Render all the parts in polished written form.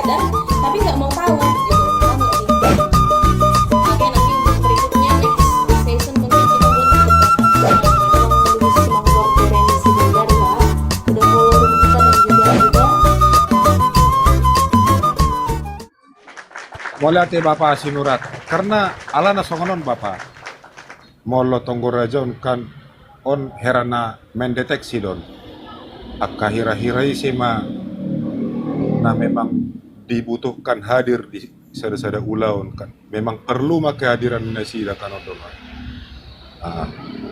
sadar tapi nggak mau tahu gitu. Paham nggak sih? Oke, nanti untuk berikutnya next session mungkin kita buat perdebatan tentang Luis Mangor Renzi Bulgaria udah follow room kita dan juga Mulai ate Bapak Sinurat karena alana songonon Bapak molo Tonggororaja kan on herana mendeteksi don akahira-hirai sema nah memang dibutuhkan hadir di sada-sada ulaun kan memang perlu kehadiran nasida kan odong.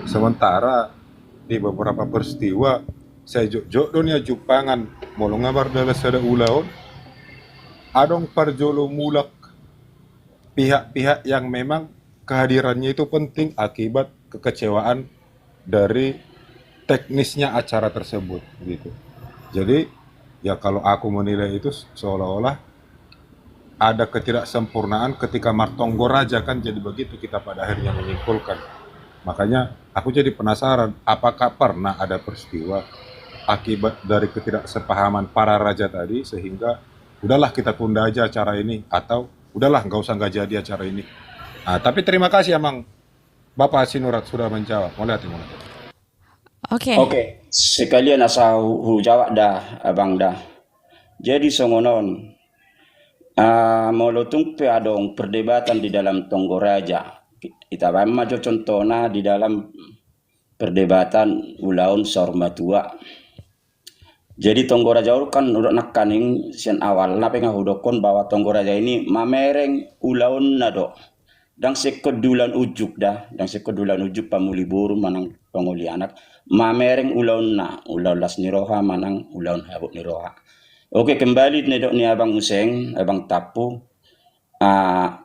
Sementara di beberapa peristiwa saya jok dunia Jupangan molo ngabar dalam sada ulaun adong parjolo mulak pihak-pihak yang memang kehadirannya itu penting akibat kekecewaan dari teknisnya acara tersebut gitu. Jadi ya kalau aku menilai itu seolah-olah ada ketidaksempurnaan ketika Martonggoraja kan jadi begitu kita pada akhirnya menyimpulkan. Makanya aku jadi penasaran apakah pernah ada peristiwa akibat dari ketidaksepahaman para raja tadi sehingga udahlah kita tunda aja acara ini atau udahlah nggak jadi acara ini. Tapi terima kasih emang Bapak Sinurat sudah menjawab. Mulai. Oke, sekalian asa jawab dah abang dah. Jadi songonon molotung pe adong perdebatan di dalam Tonggororaja. Kita maju contohnya di dalam perdebatan ulaun Sormatua. Jadi Tonggororaja kan udah nakaning sian awal nape ngahudokon bahwa Tonggororaja ini mamereng ulaun nado. Dan sekedulan ujuk dah, dan sekedulan ujuk pamuli buru manang panguli anak mamereng ulaun na ulaun las niroha manang ulaun habuk niroha. Oke, kembali nedok ni abang Useng, abang Tapu.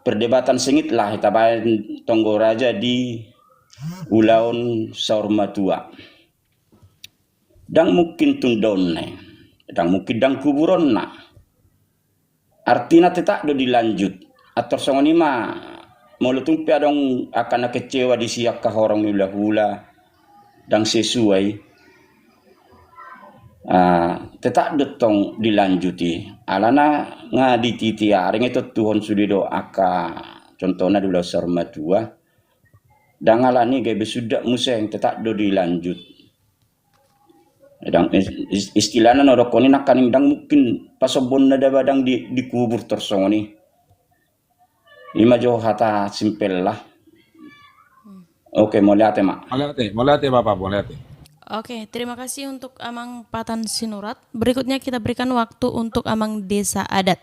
Perdebatan sengit lah tabayan Tonggororaja di ulaun Sormatua. Dan mungkin tundon dan mungkin dan kuburon na artinya tetap do dilanjut atau songonima molutung piadong akan kecewa di siak kahorong hula-hula dan sesuai tetap detong dilanjuti alana nga dititiaring itu Tuhon sudido aka contohnya dulu Sormatua dan alani gabe sudah museng tetap do dilanjut. Dan istilahnya norokoni nakaning dang mungkin pasobon na badang dikubur tersongoni. Ima jo hata simpel lah. Oke, mulai Mak. Mulai Bapak, mulai. Oke, terima kasih untuk Amang Patan Sinurat. Berikutnya kita berikan waktu untuk Amang Desa Adat.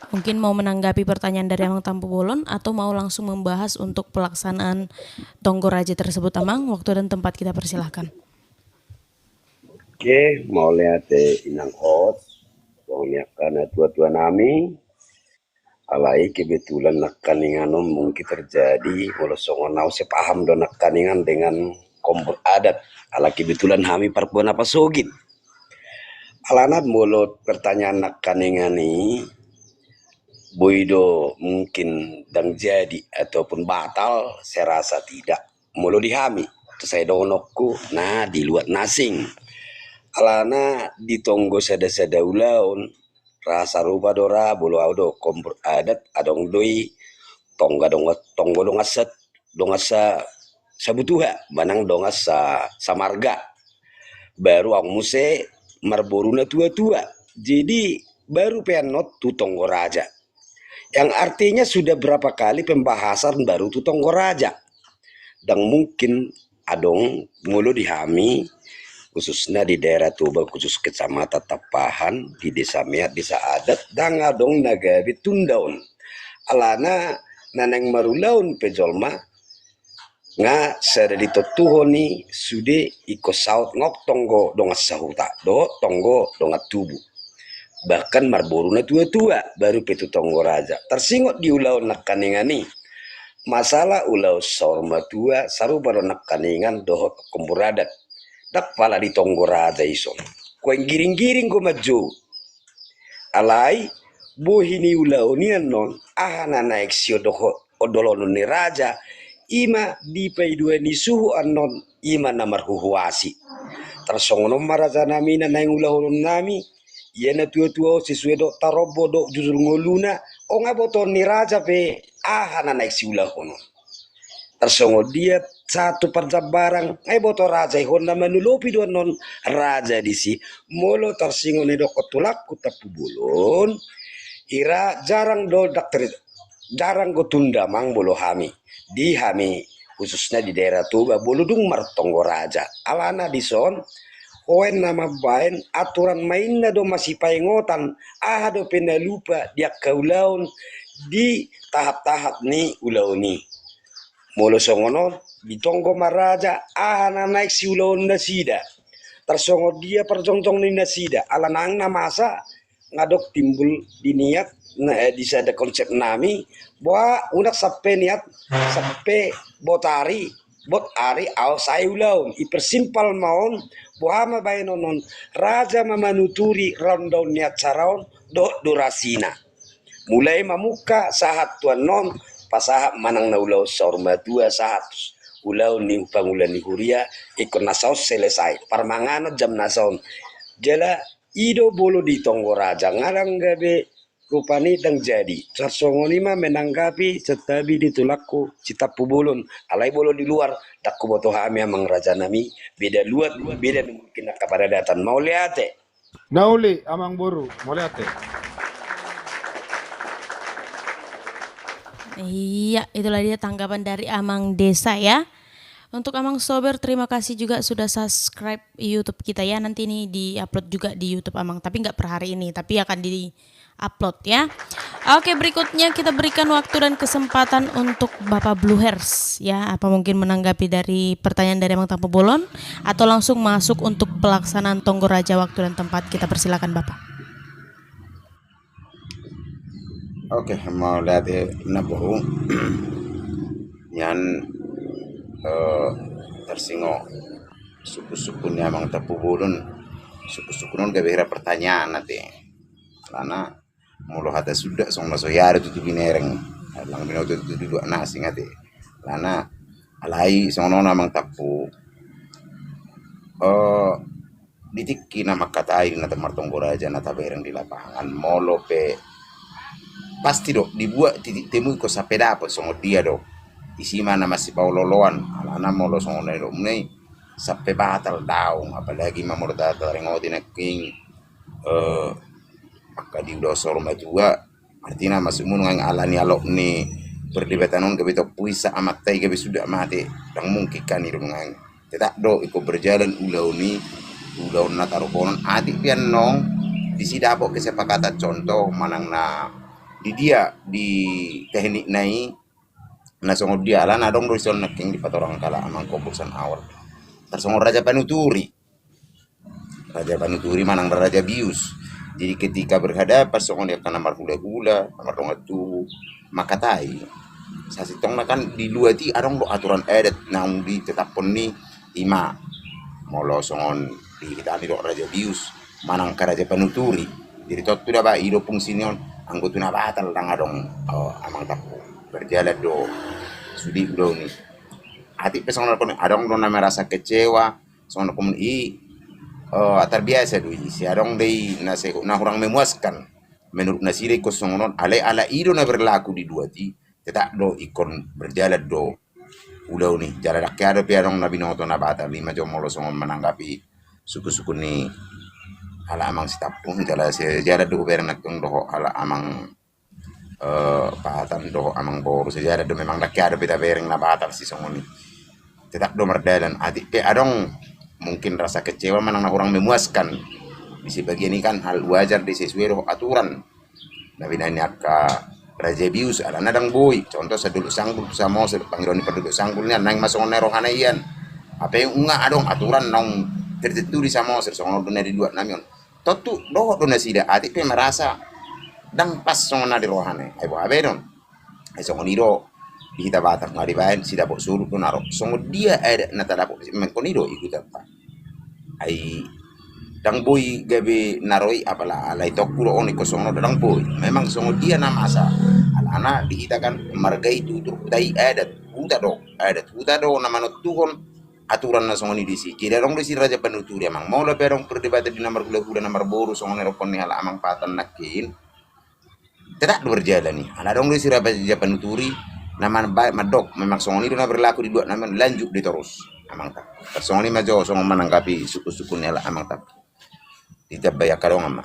Mungkin mau menanggapi pertanyaan dari Amang Tampu Bolon atau mau langsung membahas untuk pelaksanaan Tonggororaja tersebut, Amang. Waktu dan tempat kita persilahkan. Oke, mau lihat inang host, pokoknya karena tua-tua nami, alai kebetulan nakaningan mungkin terjadi, kalau songonau sepaham don nakaningan dengan kompor adat, ala kebetulan kami perempuan apa sogin. Alanat mulut pertanyaan nakaningan ini, Boido mungkin dang jadi ataupun batal, saya rasa tidak. Mulu dihami, saya donokku, nah di luar nasing. Alana di tonggo sada-sada ulaun, rasa rupa dora bulu audo kompor adat adong doi tonggo dongasa sabutuha manang dongasa samarga. Baru ang muse marboruna tua-tua. Jadi baru penot tu Tonggororaja. Yang artinya sudah berapa kali pembahasan baru tu Tonggororaja. Dan mungkin adong mulu dihami khususnya di daerah Tuba khusus kecamatan Tapahan di desa Meat desa adat dan adong nagabi tundaun alana naneng marulaun pejolma nga sada ditotuhoni sude iko saut ngok tonggo dongas sahuta do tonggo dongat tubu bahkan marboruna tua-tua baru petu Tonggororaja tersingot di ulau nakaningani masalah ulau Sormatua saru baru nakaningan dohot kompor adat dak pala di Tonggororaja ison kuen giring-giring ko maju alai bohini ulau ni non ahana naik sio dohot odolono ni raja ima di paidua ni suhu anon ima namar huhuasi tersongono maraja nami na naing ulahon nami yena tua-tua sesuai dok tarobo dok jujur ngoluna o ngaboto ni raja pe ahana naik si ulahono tersongo dia satu perjabarang boto raja honna manulopi dua non raja di si molo tersingo ne dok otulak tapu bulun ira jarang do dokter jarang go tunda mang bolo hami di hami khususnya di daerah Tuba boludung martonggo raja alana di son Oen nama bain aturan mainnya do masih paingotan do pena lupa dia kaulaun di tahap-tahap ni ulau ni molo songono di tonggo maraja na naik si ulaun nasida tersongo dia perjontong ni nasida ala nang namasa ngadok timbul di niat di sada konsep nami bahwa unak sampai niat sampai botari bot ari au sayulaun ipersimpal maun buhama bainonon raja memanuturi rundown niat saraon do durasina mulai mamuka sahat tuan non pasahap manang na ulau sorma dua sahat ulau ni pangulan ni huria ikon nasaus selesai parmangano jam nasaun jela ido bolo di tonggo raja ngarang gabe rupani dang jadi sarsongonima menanggapi setabi ditulakku cita pubulun alai bolo di luar takku boto hami amang raja nami beda luat beda mungkin kepada datan mau lihat Nauli amang boru, mulai ate. Iya, itulah dia tanggapan dari Amang Desa ya. Untuk Amang Sober, terima kasih juga sudah subscribe YouTube kita ya. Nanti ini di-upload juga di YouTube Amang, tapi nggak per hari ini, tapi akan di-upload ya. Oke, berikutnya kita berikan waktu dan kesempatan untuk Bapak Blue Hairs ya. Apa mungkin menanggapi dari pertanyaan dari Amang Tampu Bolon atau langsung masuk untuk pelaksanaan Tonggo Raja waktu dan tempat. Kita persilakan Bapak. Oke, mau lihat na boru yan tersingo suku-suku ni Amang Tampu Bolon suku-suku non gabira pertanyaan nanti karena mulu hata sudah song naso yare tutu binereng lang bino tutu dua nasi ngati lana alai song nona Amang Tampu ditiki nama katai na Tonggo Raja na tabereng di lapangan molo pe pasti dok dibuat titik temu ko sa pedapo song dia dok isi mana masih bau loloan alana molo song ne dok mulai sampai batal daung apalagi mamor datal rengoti na king maka di dosor majua artinya masih munung ang alani alok ni perdebatanon gabe to puisa amat tai gabe sudah mati dang mungkin kan itu ngang tidak do iko berjalan ulau na tarukonon adik pian nong di sidabo kesepakatan contoh manang na di dia di teknik nai na songod dia lah na dong rison naking di patorang kala amang kompusan awal tersongod Raja Panuturi manang Raja Bius. Jadi ketika berhadapan songod dia kan nomor hula-hula nomor dongatu makatai sasitong na kan di luar ti adong do aturan adat nang di tetap ni ima molo songon di kita do Raja Bius manang ka Raja Panuturi jadi totu da ba ido fungsinya anggo tuna batal lang adong Amang Tampu berjalan do sudi udah nih hati pesong kon adong do na merasa kecewa songo kon terbiasa do si adong dei na kurang memuaskan menurut nasire ko songo ala ido na berlaku di dua ti tetap do ikon berjalan do udah nih jalan rakyat piadong na binoto na batal lima jom molo songo menanggapi suku-suku ni ala Amang sitapung jala sejarah do bereng nakung do ala Amang pahatan do Amang boru sejarah do memang rakyat beda bereng na batal si songoni tetap do merdalan adik pe adong mungkin rasa kecewa manang na kurang memuaskan di sebagian ini kan hal wajar di sesuai do aturan nabi nanya ka Raja Bius ala nadang boy contoh seduluk sanggul sama panggilan penduduk sanggulnya nang masuk rohana ian apa yang unga adong aturan nong tertentu di sama songol dunia di dua namion totu doh dona sida atik pe merasa dang pas songona di rohane ai bo abedon ai songoniro di kita batak ngari baen sida bo suru do naro songo dia ada na tada bo mengkonido ikut apa ai dang boy gabe naroi apala alai tokuro oni ko songo dang boy memang songo dia na masa alana di kita kan margai tutur dai adat uta do na manut tuhon aturan na songoni disi jadi dong disi raja penuturi amang mau lebih dong perdebatan di nomor gula nomor boru songoni rokon nih hala amang patan nakin tidak berjalan nih anak dong disi raja penuturi nama baik madok memang songoni itu berlaku di dua nama lanjut di terus amang tak songoni majo songoni menanggapi suku-suku nih hala amang tak tidak banyak kadang amang.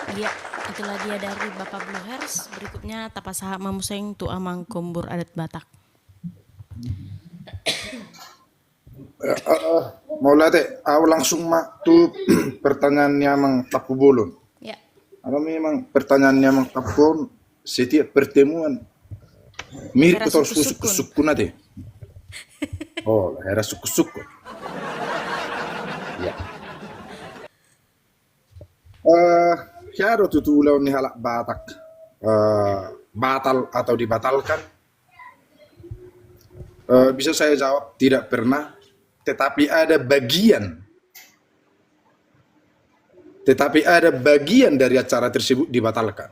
Iya, itulah dia dari Bapak Blue Hairs. Berikutnya tapasaha mamuseng tu amang kombur adat Batak. Mau lihat aku langsung mak tu pertanyaannya mang tapu bolon. Ya, Apa memang pertanyaannya mang tapu bolon setiap pertemuan mirip Hera atau suku-sukun. suku nanti. Oh, era suku-suku. Ya. Siapa tuh ulau nih halak Batak batal atau dibatalkan? Bisa saya jawab tidak pernah, tetapi ada bagian dari acara tersebut dibatalkan.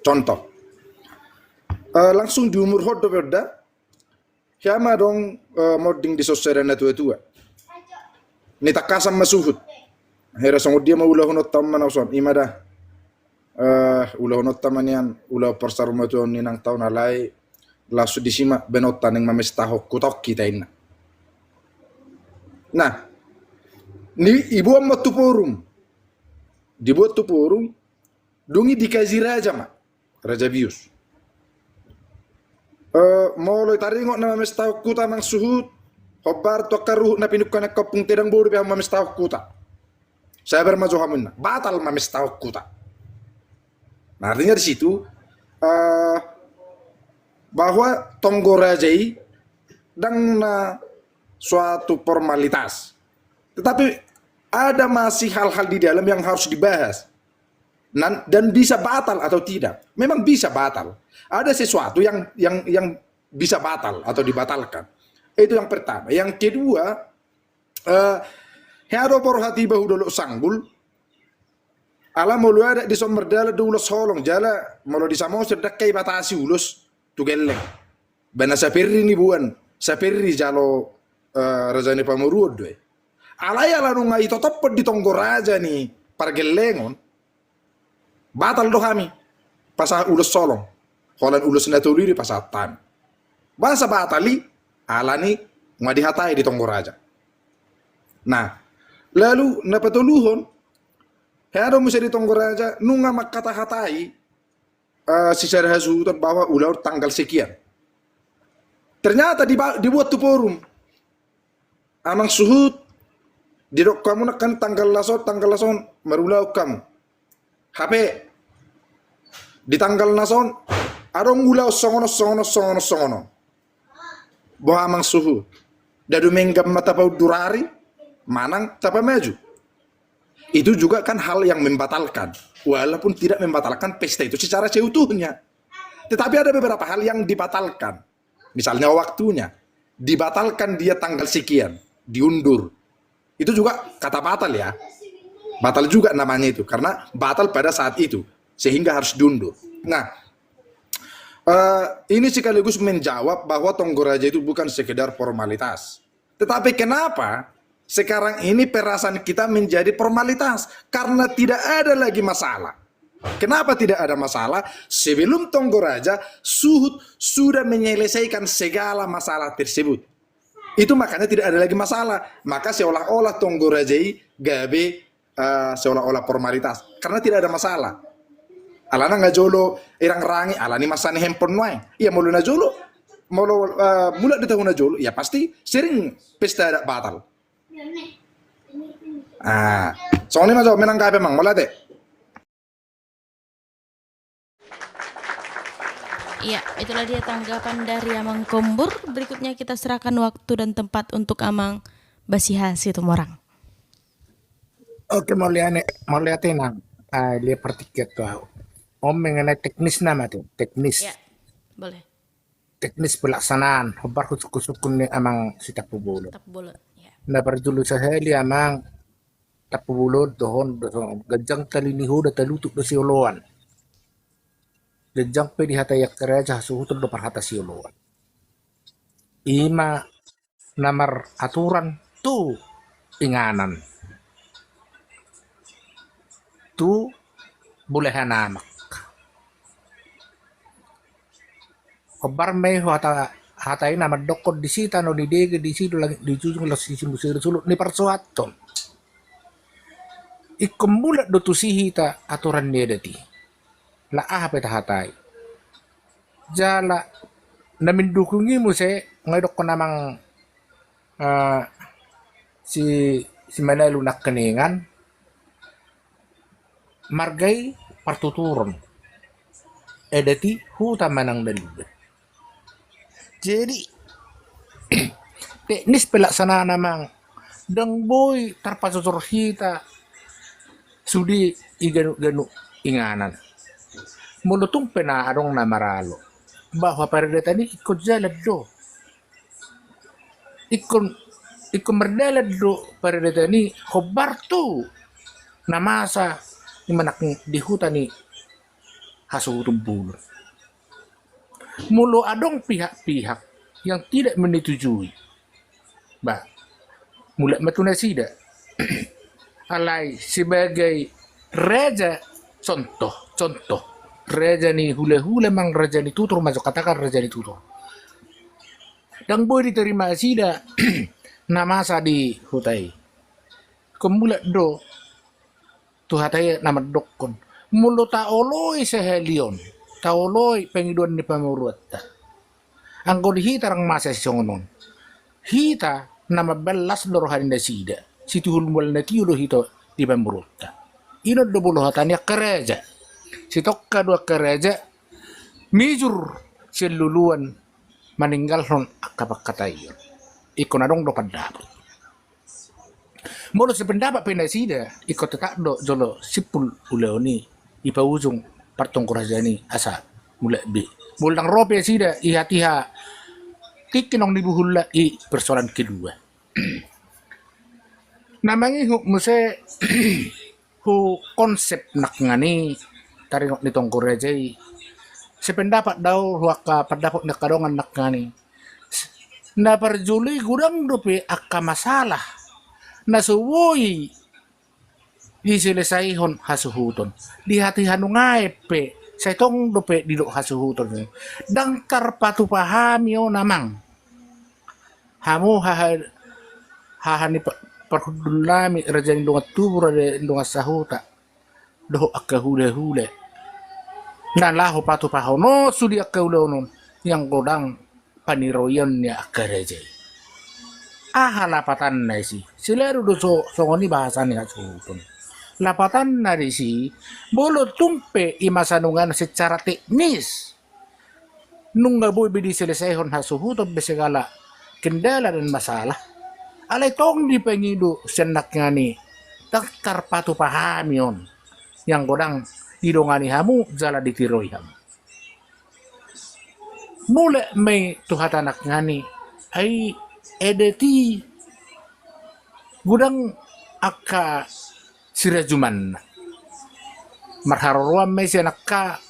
Contoh, langsung di umur hodo berda, siapa dong modding di sosial media tua. Nita kasam masuhut. Hera songo dia mau ulah honot taman auson imada. Ulah honot taman yan ulah persaruma tu ninang tahun alai lasu disima benotan yang mamestahok kutok kita ina. Nah, ni ibu amma tu forum. Dibuat tu forum dungi dikaji raja mak. Raja Bius. Mau lo taringok na mamestahok kuta mang suhut. Hobar to karuh na pinukkan kapung tedang boru pihak mamestahok kuta. Saya bermaju hamun, batal mamestahok kuta. Nah, artinya di situ bahwa Tonggorajai dan suatu formalitas, tetapi ada masih hal-hal di dalam yang harus dibahas dan bisa batal atau tidak. Memang bisa batal. Ada sesuatu yang bisa batal atau dibatalkan. Itu yang pertama. Yang kedua, Hero por hati bahu dulu sanggul. Ala mulu ada di sommerdala dulu solong jala mulu di samo sedekai batasi ulus tu geleng. Bana sapirri ni buan sapirri jalo rajani pamurud doi. Ala ya lalu ngai tetap di Tonggorajai ni pargelengon. Batal do kami. Pasah ulus solong. Holan ulus natuliri pasatan. Basa batali ala ni ngadihatai di Tonggorajai. Nah, lalu napatuluhon, hero musa di Tonggorajai nunga makata-hatai secara hasutan bahwa ular tanggal sekian. Ternyata dibuat tu forum. Amang suhut, didok kamu nak kan tanggal lason merulau kamu. HP di tanggal nason, adong ulau songono. Bahwa amang suhut, dadu menggam mata pau durari. Manang tapa maju. Itu juga kan hal yang membatalkan. Walaupun tidak membatalkan pesta itu secara seutuhnya. Tetapi ada beberapa hal yang dibatalkan. Misalnya waktunya. Dibatalkan dia tanggal sekian. Diundur. Itu juga kata batal ya. Batal juga namanya itu. Karena batal pada saat itu. Sehingga harus diundur. Nah, ini sekaligus menjawab bahwa Tonggorajai itu bukan sekedar formalitas. Tetapi kenapa sekarang ini perasaan kita menjadi formalitas? Karena tidak ada lagi masalah. Kenapa tidak ada masalah? Sebelum Tonggorajai, Suhut sudah menyelesaikan segala masalah tersebut. Itu makanya tidak ada lagi masalah. Maka seolah-olah Tonggorajai gabe seolah-olah formalitas. Karena tidak ada masalah. Alana nggak jolo irang rangi, alani masani handphone wae. Iya mulu na jolo, mulai di tahun na jolo, ya pasti sering pesta ada batal. Soalnya mas menang kape mang, mulai deh. Iya, itulah dia tanggapan dari Amang Kombur. Berikutnya kita serahkan waktu dan tempat untuk Amang Basiha Situmorang. Oke, mau lihat nang, lihat pertiket tuh. Om mengenai teknis nama tuh, teknis. Ya, boleh. Teknis pelaksanaan, hobar kusukun amang si tapu bulu. Tap bulat. Ya. Na berdulu saheli amang tapu bulu dohon gajang taliniho da talutuk da sioloan. Dejang pe di hata yak kereja suhutan do parhata siuluan. Ima namar aturan tu inganan. Tu boleh namak. Kobar may hatai nama dokod di sita no di dege di situ lagi di jujung lo sisi musir sulut ni persuaton. Ikumbulat do tu sihita aturan dia dati. La apa ta hatai. Jala namin dukungi mo se ngaydok ko namang si Manelu nak keningan margay partuturon. Edati huta manang dalibet. Jadi teknis pelaksanaan namang dang boy tarpasusur hita sudi iganu-ganu inganan. Mulutong penaarong na maralo. Bahwa pada tadi ikut jalan do. Ikut berdalan do pada tadi khobar tu na masa ni manak di hutan ni hasuhutong bulu. Mulu adong pihak-pihak yang tidak menyetujui. Mulai matunasida. Alai sebagai raja contoh. Raja ni hula-hula mang raja ni tutur masuk katakan raja ni tutur. Dan boy diterima sida nama sa di hutai. Kemulat do tu hatai nama dokon. Mulu taoloi sehelion. Taoloi pengiduan ni pamurut. Anggo dihitarang masa songonon. Hita nama belas lorohan na sida. Situ hulmul na tiyo do hito di pamurut. Ino do buluh hatanya kereja. Si tokka dua kereja mijur seluluan meninggal hon akapakatayon. Ikon adong do pendapat. Mulu sependapat pendasida ikut tetap do jolo sipul uleoni ipa ujung partong kurajani asa mulai bi. Mulang rope sida ihatiha tikinong dibuhula i persoalan kedua. Namanya muse hu konsep nak ngani tarinok nitong kurajai sependapat daw huaka pendapat nak kadongan nak ngani na perjuli gudang dope akka masalah na suwoy diselesaihon hasuhuton di hati hanungay pe sa itong dope dilo hasuhuton dangkar patu pahami o namang hamu hahani perhudulami rajani dunga tubura dunga sahuta doho akka hule-hule na lahu patu pahono sudi akka hule yang godang paniroyan ya akka rajai lapatan na si sila do songoni bahasan ya suhutun lapatan na si bolo tumpe imasanungan secara teknis nung gaboy bidi selesaion hasuhutun besegala kendala dan masalah alay tong di pengidu senak ngani takar patu pahami on yang godang idongani hamu jala ditiroy hamu mula may tuhatanak ngani ay edeti gudang akka sirajuman marharuan may siyanakka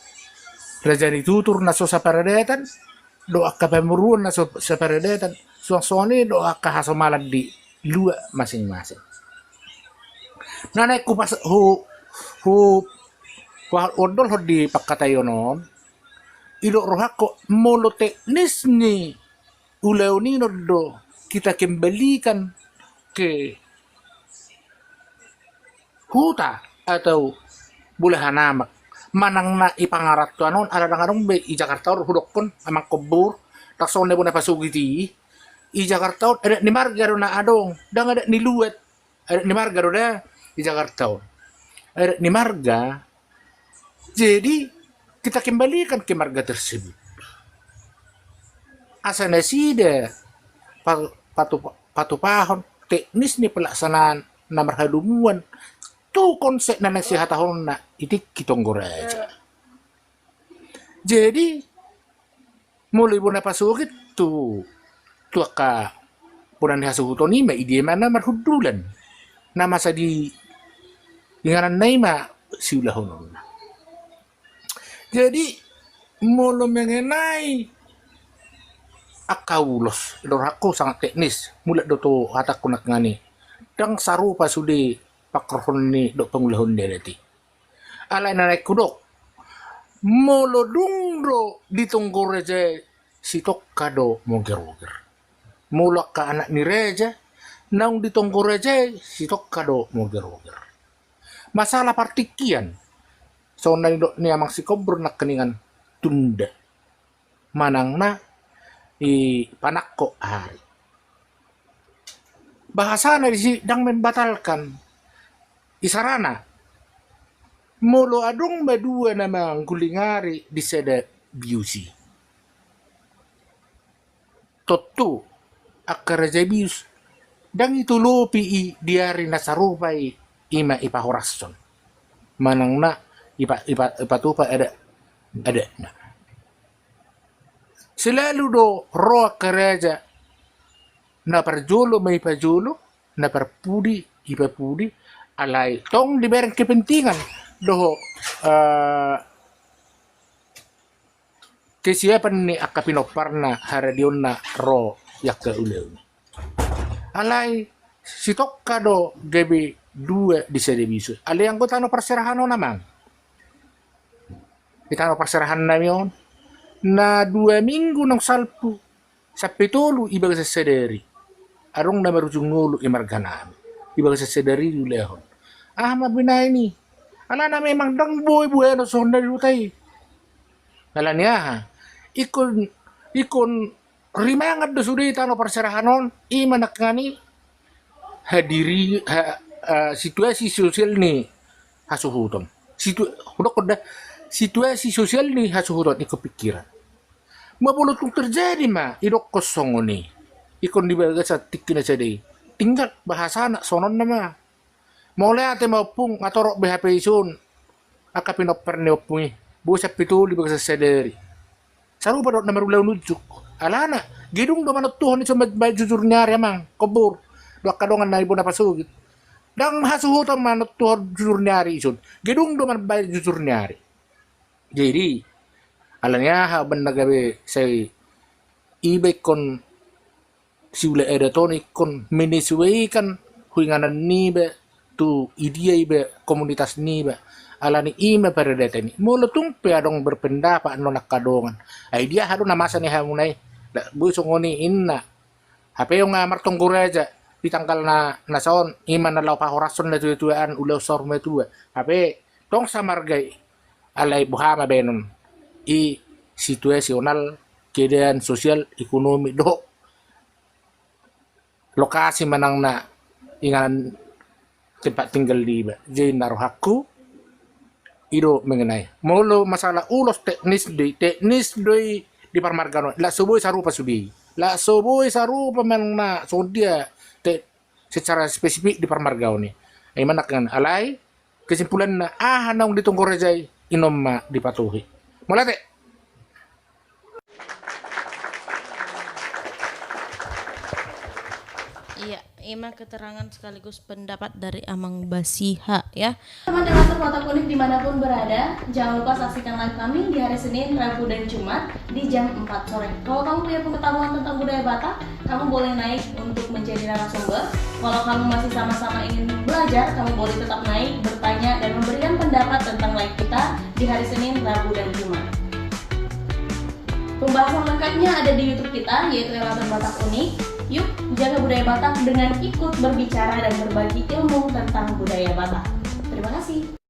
rajani tutur na so sa paradetan do akka pemuruan na so sa paradetan suasoni do akka hasomalad di lua masing-masing nanay ko pas hu odol ho di pakatayonon ido rohako molo teknis ni uleonino do kita kembalikan ke huta atau bulahanamak manang na ipangarat to anon ada ngarong be i Jakarta hudok pun amang kubur taksone pun pasugiti i Jakarta ada ni marga na adong dang ada ni luwet ada ni marga da i Jakarta ada ni marga jadi kita kembalikan ke marga tersebut asana sida patu pahon teknis ni pelaksanaan namar halumuan tu konsep na nasihatahon na itik kitong goraja jadi mulai pun pasugit tu ka punan hasuhuton ni ma ide mana marhudulan nama sa di ngaran naima siulahon na jadi mulu mengenai akaulos aku sangat teknis mulai do to hatak kunak ngani dang sarupa sudi pakrohon ni do pengulahon dia dati alay na kudok mulu dungro ditunggu reja sitok kado moger-moger mulak ka anak ni reja naung ditunggu reja sitok kado moger-moger masalah partikian so na ni amang si kobro nak keningan tunda manang na i panakko hari bahasa na di dang membatalkan isarana mulu adong badua nama gulingari di seda biusi totu akar bius dang itu lopi i diari nasarupai ima ipahorason manang na ipa tupa ada nah. Selalu do roa kereja na parjolo may pajolo na parpudi ipapudi alay tong liberang kepentingan do kesiapan ni akapinopar na haradion na ro yakka ulew alay sitok kado gabi dua di sedebiso alay ang ko tano perserahan naman kita perserahan namin na 2 minggu ng salpu sa pitolo ibaga sa sederi arong na marujung nulo imarganami ibaga sa sederi ulehon mabinay ni ala na memang dang boy bueno so na lutay ala niya ikon rimangat do sudi tano perserahanon imanak ngani hadiri situasi sosial ni hasuhutom situasi sosial ni hasuhutot ni kepikiran. Mabulot kung terjadi idok kosong ni. Ikon di baga sa tikin na jadi. Tinggal bahasa anak sonon nama. Mulai ate maupung atorok BHP isun. Aka pinoper ni opung busa pituli baga sa sederi. Saru pa dot na marulaw nujuk. Alana, gidung do manatuhon ni sumad bay jujur nyari amang kobur. Dua kadongan na ibu na pasugit. Dang hasuhutot manatuhon jujur nyari isun. Gidung do man bay jujur nyari. Jadi, alanya haban nagabe say ibay kon siula edatoni kon menesuai kan huinganan niba tu idea iba komunitas niba alani ima pada datani mula tumpe adong berpendapat no nakadongan ay dia hado na masa ni hamunay busongoni inna hape yung martong kureja ditangkal na nason ima na law pahorason na tuan ulaw sorme tua hape tong samargay alay buhama benon i situasional keadaan sosial ekonomi do lokasi manang na ingan tempat tinggal di jadi naruh aku ido mengenai mulu masalah ulos teknis di parmargano la subuh sarupa manang na so dia secara spesifik di parmargao ni ay manak kan alay kesimpulan na naung ditunggu rejay inom dipatuhi. Mulai teh. Iya, ima keterangan sekaligus pendapat dari Amang Basiha ya. Teman-teman terfoto unik dimanapun berada, jangan lupa saksikan live kami di hari Senin, Rabu, dan Jumat di jam 4 sore. Kalau kamu punya pengetahuan tentang budaya Batak, kamu boleh naik untuk menjadi narasumber. Kalau kamu masih sama-sama ingin belajar, kamu boleh tetap naik, bertanya, dan memberikan pendapat tentang live kita di hari Senin, Rabu, dan Jumat. Pembahasan lengkapnya ada di YouTube kita, yaitu Elator Batak Unik. Yuk, jaga budaya Batak dengan ikut berbicara dan berbagi ilmu tentang budaya Batak. Terima kasih.